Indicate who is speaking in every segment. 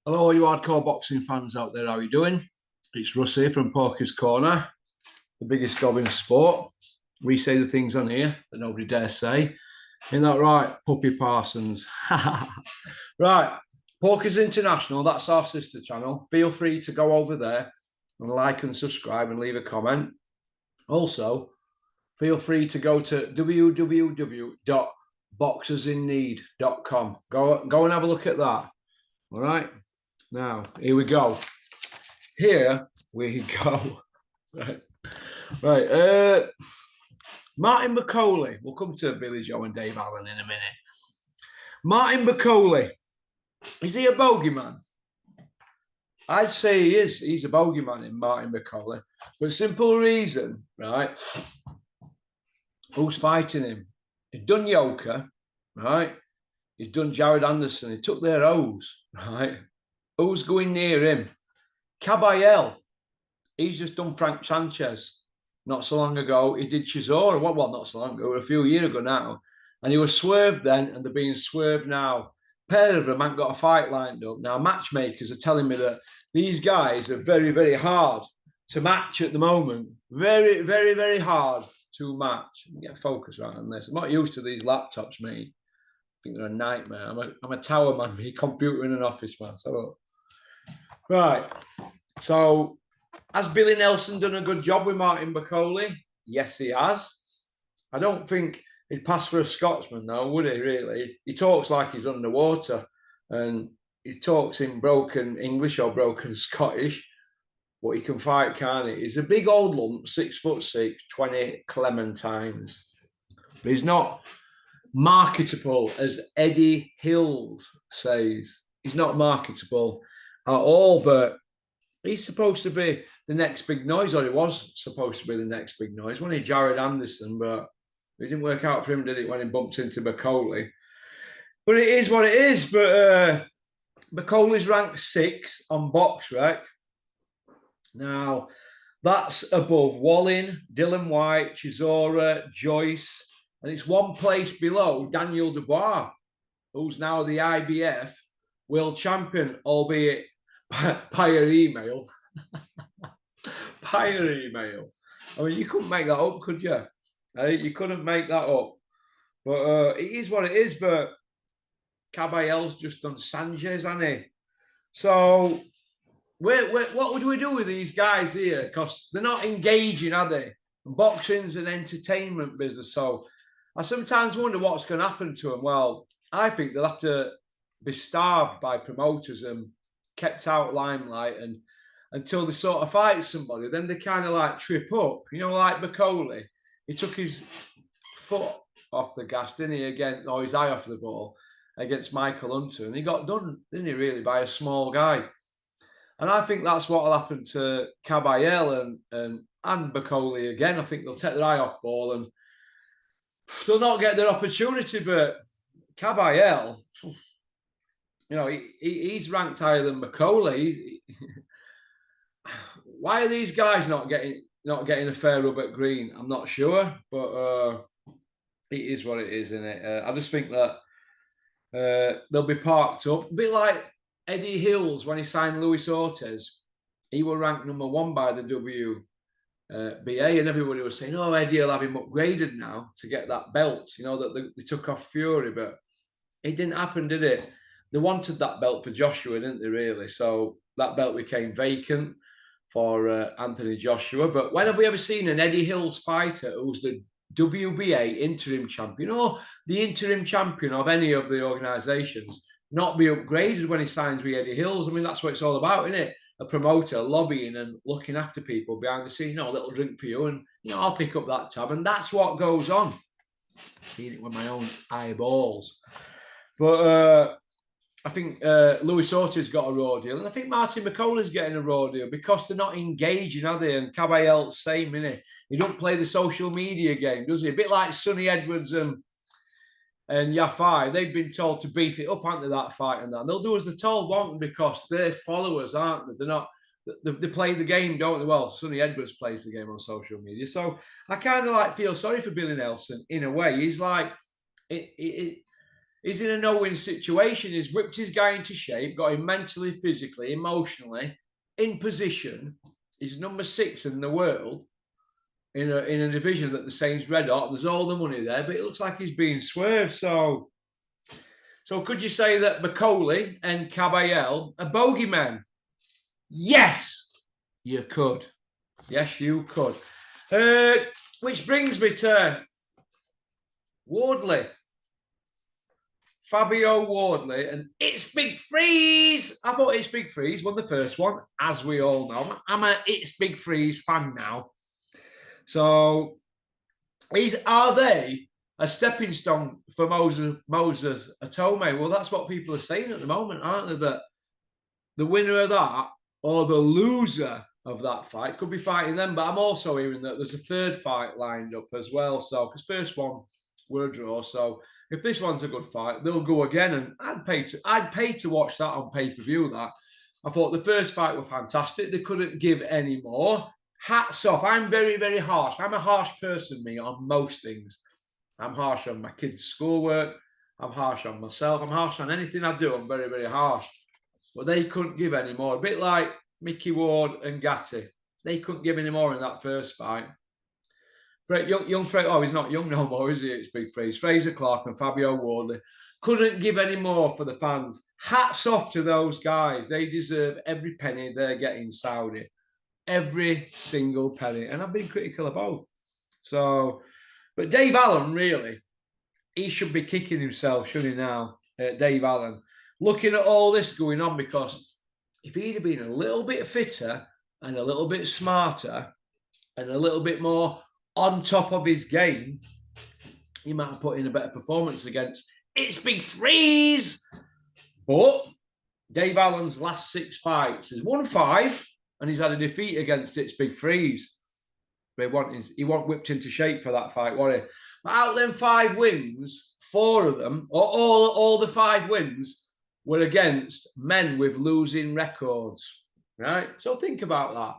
Speaker 1: Hello, all you hardcore boxing fans out there. How are you doing? It's Russ here from Porky's Corner, the biggest gob in sport. We say the things on here that nobody dare say. Isn't that right, Puppy Parsons? Right, Porky's International, that's our sister channel. Feel free to go over there and like and subscribe and leave a comment. Also, feel free to go to www.boxersinneed.com. Go and have a look at that. All right. Now, here we go. Here we go. Right. Martin McCauley. We'll come to Billy Joe and Dave Allen in a minute. Martin McCauley. Is he a bogeyman? I'd say he is. He's a bogeyman in Martin McCauley. For a simple reason, right? Who's fighting him? He's done Yoker, right? He's done Jared Anderson. He took their O's, right? Who's going near him? Caballel. He's just done Frank Sanchez. Not so long ago, he did Chisora. Well, not so long ago, a few years ago now. And he was swerved then, and they're being swerved now. Pair of them haven't got a fight lined up. Now, matchmakers are telling me that these guys are very, very hard to match at the moment. Very, very, very hard to match. Get focus right on this. I'm not used to these laptops, mate. I think they're a nightmare. I'm a tower man, me, computer in an office, man. So, right. So, has Billy Nelson done a good job with Martin McCauley? Yes, he has. I don't think he'd pass for a Scotsman, though, would he, really? He talks like he's underwater, and he talks in broken English or broken Scottish, but he can fight, can't he? He's a big old lump, 6'6", 20 clementines. But he's not marketable, as Eddie Hills says. He's not marketable at all, but he's supposed to be the next big noise, or he was supposed to be the next big noise. Wasn't he, Jared Anderson? But it didn't work out for him, did it, when he bumped into McCauley? But it is what it is. But McCauley's ranked 6 on BoxRec. Now, that's above Wallin, Dylan White, Chisora, Joyce, and it's one place below Daniel Dubois, who's now the IBF world champion, albeit by your email. By your email. I mean, you couldn't make that up, could you? You couldn't make that up. But it is what it is. But Caballel's just done Sanchez, hasn't he? So, what would we do with these guys here? Because they're not engaging, are they? Boxing's an entertainment business. So, I sometimes wonder what's going to happen to them. Well, I think they'll have to be starved by promoters and kept out limelight and until they sort of fight somebody, then they kind of like trip up. You know, like McCauley, he took his foot off the gas, didn't he, again, or his eye off the ball against Michael Hunter, and he got done, didn't he, really, by a small guy. And I think that's what will happen to Caballel and McCauley again. I think they'll take their eye off ball and they'll not get their opportunity. But Caballel, you know, he's ranked higher than McCauley. Why are these guys not getting a fair rub at green? I'm not sure, but it is what it is, isn't it? I just think that they'll be parked up. A bit like Eddie Hills when he signed Luis Ortiz. He was ranked #1 by the WBA, and everybody was saying, oh, Eddie will have him upgraded now to get that belt, you know, that they took off Fury, but it didn't happen, did it? They wanted that belt for Joshua, didn't they, really? So that belt became vacant for Anthony Joshua. But when have we ever seen an Eddie Hills fighter who's the WBA interim champion or the interim champion of any of the organizations not be upgraded when he signs with Eddie Hills? I mean, that's what it's all about, isn't it? A promoter lobbying and looking after people behind the scenes. No, a little drink for you, and you know, I'll pick up that tab, and that's what goes on. Seeing it with my own eyeballs. But I think Luis Ortiz got a raw deal, and I think Martin McCauley's getting a raw deal because they're not engaging, are they? And Caballel, same, innit? He don't play the social media game, does he? A bit like Sonny Edwards and Yafai. They've been told to beef it up, aren't they, that fight and that? And they'll do as they're told, won't they? Because they're followers, aren't they? They're not. They play the game, don't they? Well, Sonny Edwards plays the game on social media. So I kind of like feel sorry for Billy Nelson in a way. He's like, He's in a no-win situation. He's whipped his guy into shape, got him mentally, physically, emotionally in position. He's number 6 in the world in a division that the Saints red hot. There's all the money there, but it looks like he's being swerved. So could you say that McCauley and Caballel are bogeymen? Yes, you could. Yes, you could. Which brings me to Wardley. Fabio Wardley, and It's Big Freeze. I thought It's Big Freeze won the first one, as we all know. I'm a It's Big Freeze fan now. So, are they a stepping stone for Moses Atome? Well, that's what people are saying at the moment, aren't they? That the winner of that or the loser of that fight could be fighting them. But I'm also hearing that there's a third fight lined up as well. So, because first one were a draw, so if this one's a good fight, they'll go again, and I'd pay to watch that on pay-per-view. That I thought the first fight was fantastic. They couldn't give any more. Hats off. I'm very, very harsh. I'm a harsh person, me, on most things. I'm harsh on my kids' schoolwork. I'm harsh on myself. I'm harsh on anything I do. I'm very, very harsh. But they couldn't give any more. A bit like Mickey Ward and Gatti. They couldn't give any more in that first fight. Young Fraser, oh, he's not young no more, is he? It's Big Freeze. Fraser Clark and Fabio Wardley couldn't give any more for the fans. Hats off to those guys. They deserve every penny they're getting Saudi. Every single penny. And I've been critical of both. So, but Dave Allen, really, he should be kicking himself, shouldn't he now? Dave Allen. Looking at all this going on, because if he'd have been a little bit fitter and a little bit smarter and a little bit more on top of his game, he might have put in a better performance against It's Big Freeze. But Dave Allen's last 6 fights, he's won 5 and he's had a defeat against It's Big Freeze. But he wasn't whipped into shape for that fight, was he? But out of them 5 wins, 4 of them, or all the 5 wins, were against men with losing records. Right? So think about that.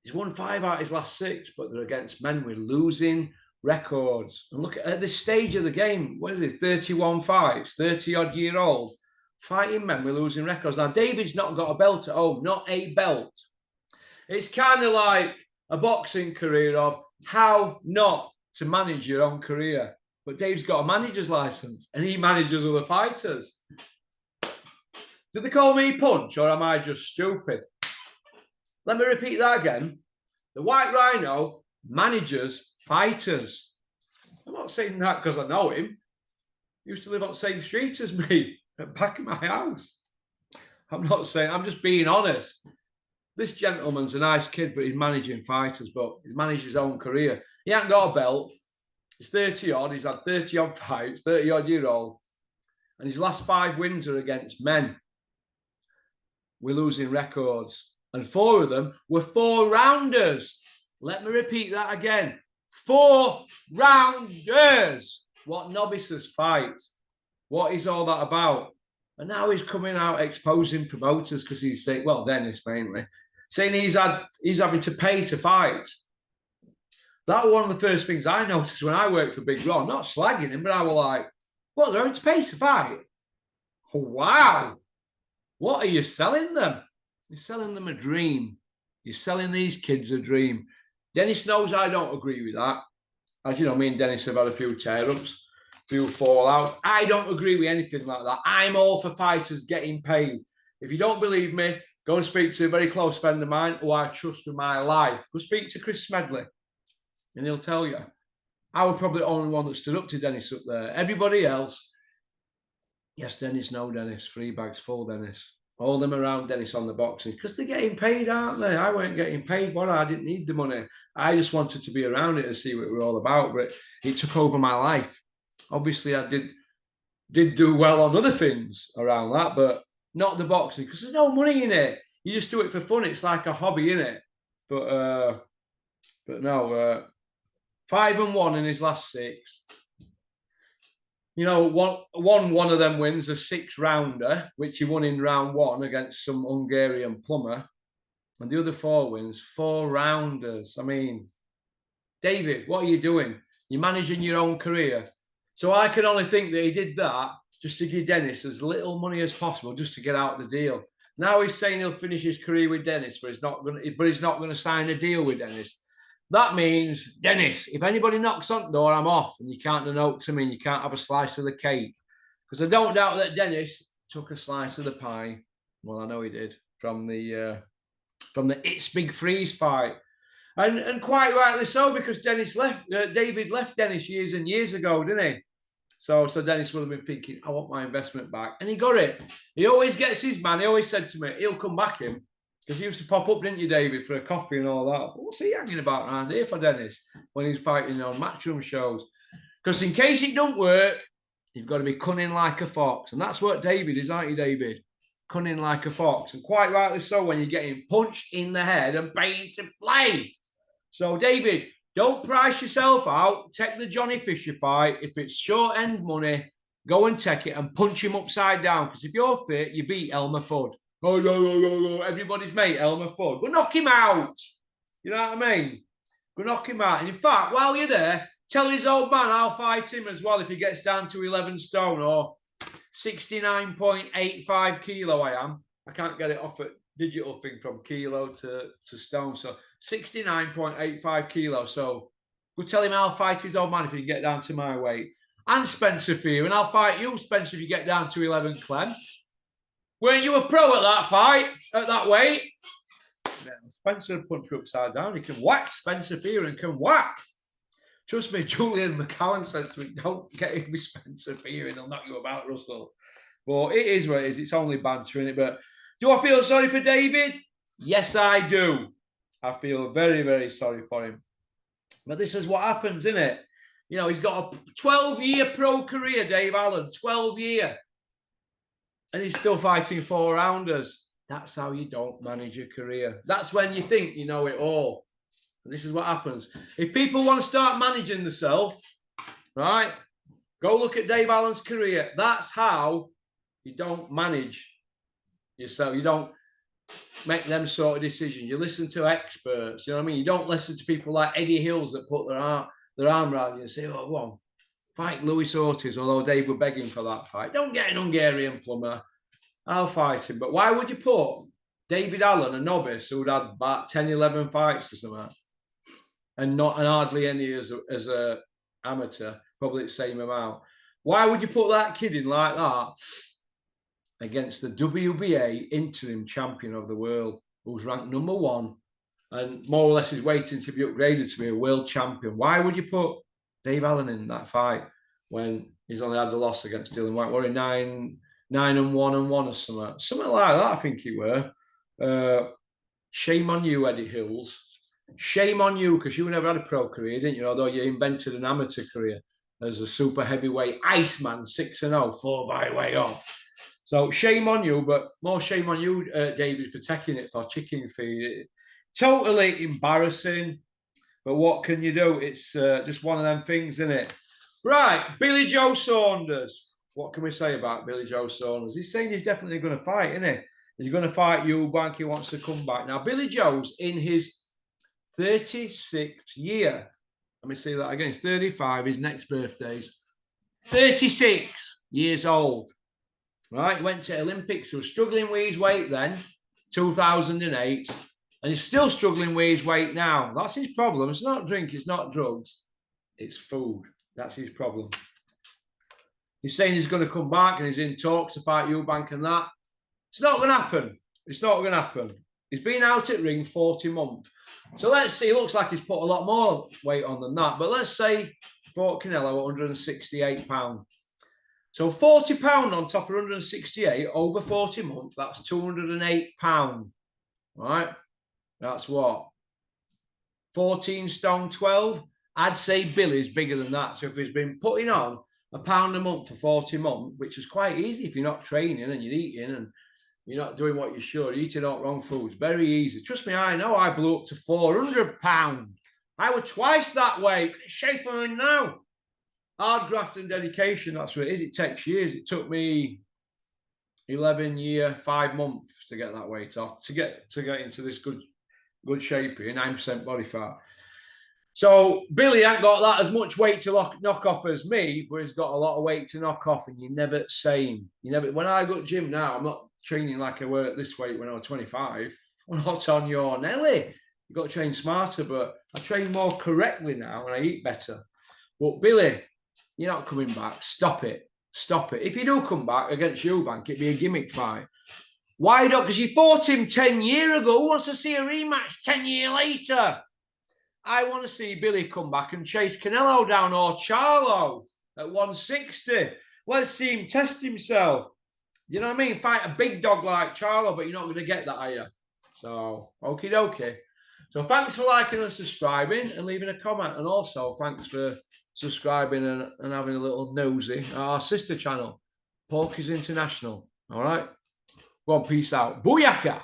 Speaker 1: He's won 5 out of his last 6, but they're against men with losing records. And look at this stage of the game. What is it? 31 fights, 30-odd-year-old, fighting men with losing records. Now, David's not got a belt at home, not a belt. It's kind of like a boxing career of how not to manage your own career. But Dave's got a manager's license, and he manages other fighters. Do they call me Punch, or am I just stupid? Let me repeat that again. The White Rhino manages fighters. I'm not saying that because I know him. He used to live on the same street as me, at the back of my house. I'm not saying, I'm just being honest. This gentleman's a nice kid, but he's managing fighters, but he managed his own career. He hasn't got a belt. He's 30-odd. He's had 30-odd fights, 30-odd-year-old. And his last 5 wins are against men. We're losing records. And 4 of them were 4-rounders. Let me repeat that again. 4-rounders. What novices fight. What is all that about? And now he's coming out exposing promoters because he's saying, well, Dennis mainly, saying he's having to pay to fight. That was one of the first things I noticed when I worked for Big Ron. Not slagging him, but I was like, what, they're having to pay to fight? Oh, wow. What are you selling them? You're selling them a dream. You're selling these kids a dream. Dennis knows I don't agree with that. As you know, me and Dennis have had a few tear-ups, a few fallouts. I don't agree with anything like that. I'm all for fighters getting paid. If you don't believe me, go and speak to a very close friend of mine who I trust with my life. Go speak to Chris Smedley, and he'll tell you. I was probably the only one that stood up to Dennis up there. Everybody else, yes, Dennis, no, Dennis. 3 bags full, Dennis. All them around Dennis on the boxing, because they're getting paid, aren't they? I weren't getting paid, but I didn't need the money. I just wanted to be around it and see what we're all about, but it took over my life. Obviously, I did do well on other things around that, but not the boxing, because there's no money in it. You just do it for fun. It's like a hobby, innit? But no, 5-1 in his last 6. You know, one of them wins a 6-rounder, which he won in round 1 against some Hungarian plumber. And the other 4 wins, 4-rounders. I mean, David, what are you doing? You're managing your own career. So I can only think that he did that just to give Dennis as little money as possible, just to get out the deal. Now he's saying he'll finish his career with Dennis, but he's not going to sign a deal with Dennis. That means, Dennis, if anybody knocks on the door, I'm off, and you can't denote to me, and you can't have a slice of the cake. Because I don't doubt that Dennis took a slice of the pie. Well, I know he did from the It's Big Freeze fight. And quite rightly so, because David left Dennis years and years ago, didn't he? So Dennis would have been thinking, I want my investment back. And he got it. He always gets his man. He always said to me, he'll come back in. Because he used to pop up, didn't you, David, for a coffee and all that. I thought, what's he hanging about around here for, Dennis, when he's fighting on matchroom shows? Because in case it don't work, you've got to be cunning like a fox. And that's what David is, aren't you, David? Cunning like a fox. And quite rightly so, when you're getting punched in the head and paid to play. So, David, don't price yourself out. Take the Johnny Fisher fight. If it's short end money, go and take it and punch him upside down. Because if you're fit, you beat Elmer Fudd. Oh, no. Everybody's mate, Elmer Fudd. Go knock him out. You know what I mean? Go knock him out. And in fact, while you're there, tell his old man I'll fight him as well if he gets down to 11 stone or 69.85 kilo I am. I can't get it off a digital thing from kilo to stone. So 69.85 kilos. So go tell him I'll fight his old man if he can get down to my weight. And Spencer Fear, and I'll fight you, Spencer, if you get down to 11, Clem. Weren't you a pro at that fight, at that weight? Yeah, Spencer will punch you upside down. He can whack Spencer Fear and can whack. Trust me, Julian McCowan said to me, don't get him with Spencer Fear and he'll knock you about, Russell. But it is what it is. It's only banter, innit? But do I feel sorry for David? Yes, I do. I feel very, very sorry for him. But this is what happens, isn't it? You know, he's got a 12-year pro career, Dave Allen, 12-year. And he's still fighting 4-rounders. That's how you don't manage your career. That's when you think you know it all. And this is what happens. If people want to start managing themselves, right, go look at Dave Allen's career. That's how you don't manage yourself. You don't make them sort of decisions. You listen to experts. You know what I mean? You don't listen to people like Eddie Hills that put their arm around you and say, oh, well, fight Louis Ortiz, although Dave were begging for that fight. Don't get an Hungarian plumber. I'll fight him. But why would you put David Allen, a novice who'd had about 10, 11 fights or something, and hardly any as a amateur, probably the same amount. Why would you put that kid in like that against the WBA interim champion of the world, who's ranked number 1 and more or less is waiting to be upgraded to be a world champion? Why would you put Dave Allen in that fight when he's only had the loss against Dylan White? We're in 9-1 and 1 or something like that, I think he were. Shame on you, Eddie Hills. Shame on you, because you never had a pro career, didn't you? Although you invented an amateur career as a super heavyweight Iceman, 6-0, 4 by way off. So shame on you, but more shame on you, David, for taking it for chicken feed. Totally embarrassing, but what can you do? It's just one of them things, isn't it? Right, Billy Joe Saunders. What can we say about Billy Joe Saunders? He's saying he's definitely going to fight, isn't he? He's going to fight you. Banky wants to come back. Now, Billy Joe's in his 36th year. Let me say that again. He's 35. His next birthday's 36 years old. Right? He went to Olympics. He was struggling with his weight then, 2008. And he's still struggling with his weight now. That's his problem. It's not drink. It's not drugs. It's food. That's his problem. He's saying he's going to come back and he's in talks to fight Eubank and that. It's not going to happen. It's not going to happen. He's been out at ring 40 months. So let's see. It looks like he's put a lot more weight on than that. But let's say fought Canelo at 168 pounds. So 40 pounds on top of 168 over 40 months, that's 208 pounds. Right? That's what? 14 stone 12? I'd say Billy's bigger than that. So if he's been putting on £1 a month for 40 months, which is quite easy if you're not training and you're eating and you're not doing what you should, eating all wrong foods, very easy. Trust me, I know. I blew up to £400. I was twice that weight. Shape I'm in now. Hard graft and dedication, that's what it is. It takes years. It took me 11 years, 5 months to get that weight off, to get into this good shape here, 9% body fat. So Billy ain't got that as much weight to knock off as me, but he's got a lot of weight to knock off, and you're never same. You never. When I go to gym now, I'm not training like I were at this weight when I was 25. I'm not on your Nelly. You've got to train smarter, but I train more correctly now and I eat better. But Billy, you're not coming back. Stop it. Stop it. If you do come back against Eubank, it'd be a gimmick fight. Why not? Because you fought him 10 years ago. Who wants to see a rematch 10 years later? I want to see Billy come back and chase Canelo down or Charlo at 160. Let's see him test himself. You know what I mean? Fight a big dog like Charlo, but you're not going to get that, are you? So, okie dokie. So, thanks for liking and subscribing and leaving a comment. And also, thanks for subscribing and having a little nosy at our sister channel, Porky's International. All right? Go on, peace out. Booyaka!